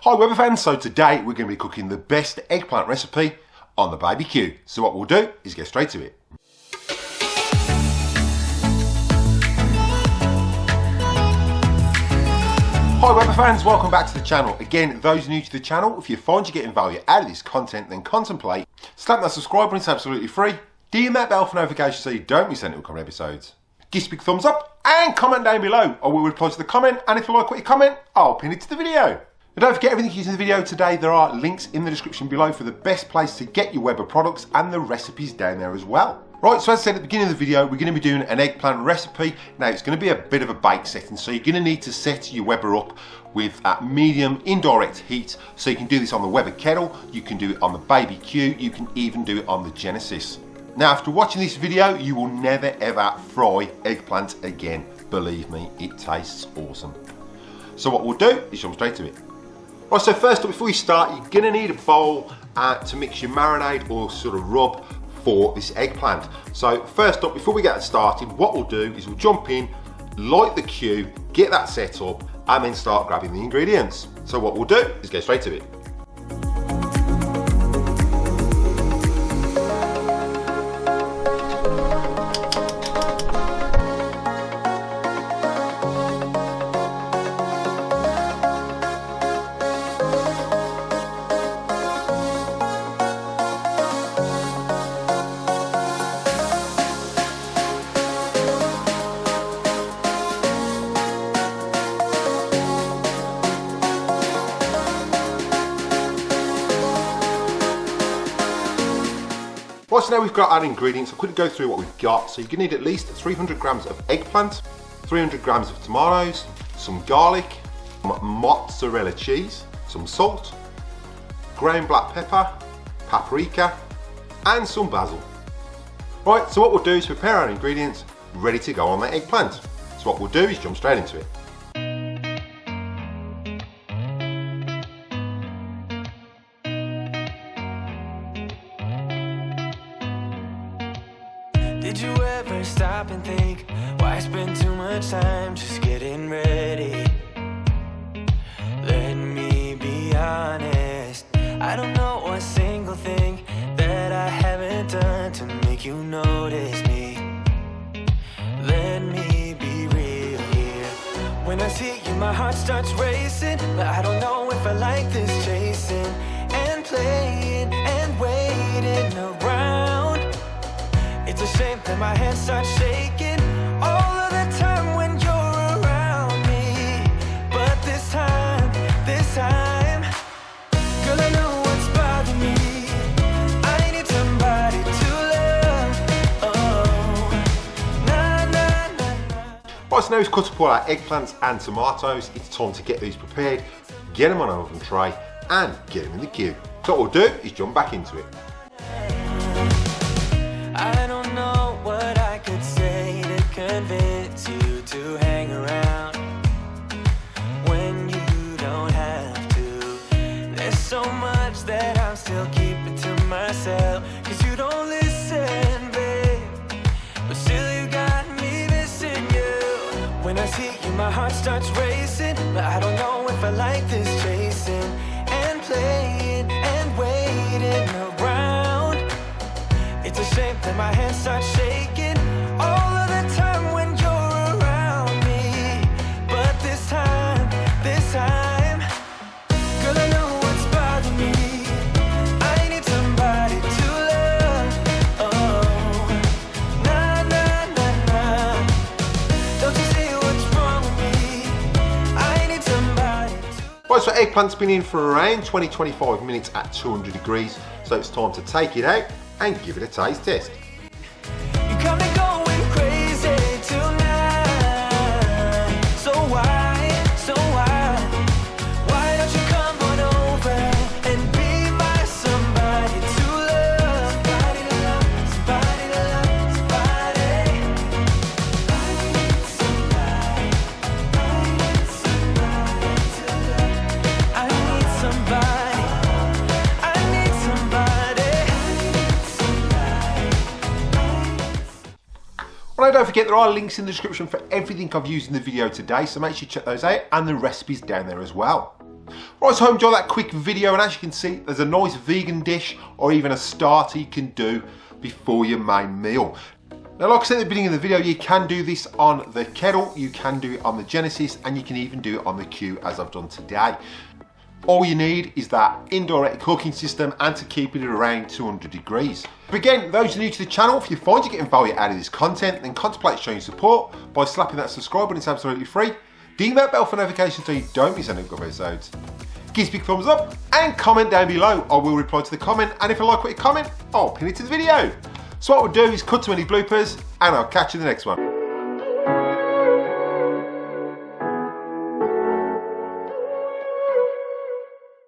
Hi Weber fans, so today we're going to be cooking the best eggplant recipe on the Baby Q. So what we'll do is get straight to it. Hi Weber fans, welcome back to the channel. Again, those new to the channel, if you find you're getting value out of this content, then contemplate. Slap that subscribe button, it's absolutely free. Dim that bell for notifications so you don't miss any upcoming episodes. Give us a big thumbs up and comment down below. I will reply to the comment, and if you like what you comment, I'll pin it to the video. And don't forget, everything you see in the video today, there are links in the description below for the best place to get your Weber products and the recipes down there as well. Right, so as I said at the beginning of the video, we're going to be doing an eggplant recipe. Now it's going to be a bit of a bake setting, so you're going to need to set your Weber up with medium indirect heat. So you can do this on the Weber kettle, you can do it on the Baby Q, you can even do it on the Genesis. Now after watching this video, you will never ever fry eggplant again. Believe me, it tastes awesome. So what we'll do is jump straight to it. Right, so first up, before you start, you're going to need a bowl to mix your marinade or sort of rub for this eggplant. So first up, before we get started, what we'll do is we'll jump in, light the Q, get that set up, and then start grabbing the ingredients. So what we'll do is get straight to it. Right, so now we've got our ingredients. I couldn't go through what we've got. So you're going to need at least 300 grams of eggplant, 300 grams of tomatoes, some garlic, mozzarella cheese, some salt, ground black pepper, paprika, and some basil. Right, so what we'll do is prepare our ingredients ready to go on the eggplant. So what we'll do is jump straight into it. Did you ever stop and think, why spend too much time just getting ready? Let me be honest, I don't know a single thing that I haven't done to make you notice me. Let me be real here. When I see you, my heart starts racing, but I don't know if I like this chasing and playing and waiting around. It's a shame that my hands start shaking all of the time when you're around me. But this time, girl, I know what's bothering me. I need somebody to love. Oh, nah, nah, nah, nah. Right, so now we've cut up all our eggplants and tomatoes. It's time to get these prepared, get them on an oven tray, and get them in the queue. So what we'll do is jump back into it. I don't know what I could say to convince you to hang around when you don't have to. There's so much that I'm still keeping to myself, cause you don't listen, babe. But still you got me missing you. When I see you, my heart starts racing, but I don't know if I like this chasing and playing and waiting around. It's a shame that my hands start shaking all of the time when you're around me. But this time, girl, I know what's bothering me. I need somebody to love. Oh, nah, nah, nah, nah. Don't you see what's wrong with me? I need somebody to... Right, so eggplant's been in for around 20-25 minutes at 200 degrees. So it's time to take it out and give it a taste test. You got me going crazy tonight. So why don't you come on over and be my somebody to love? Somebody to love, somebody to love, somebody. I need somebody to love. I need somebody. Well, don't forget there are links in the description for everything I've used in the video today, so make sure you check those out, and the recipes down there as well. Right, so I hope you enjoyed that quick video, and as you can see, there's a nice vegan dish or even a starter you can do before your main meal. Now, like I said at the beginning of the video, you can do this on the kettle, you can do it on the Genesis, and you can even do it on the Q as I've done today. All you need is that indirect cooking system and to keep it at around 200 degrees. But again, those new to the channel, if you find you're getting value out of this content, then contemplate showing support by slapping that subscribe button. It's absolutely free. Ding that bell for notifications so you don't miss any of our episodes. Give us a big thumbs up and comment down below. I will reply to the comment, and if I like what you comment, I'll pin it to the video. So what we'll do is cut to any bloopers, and I'll catch you in the next one.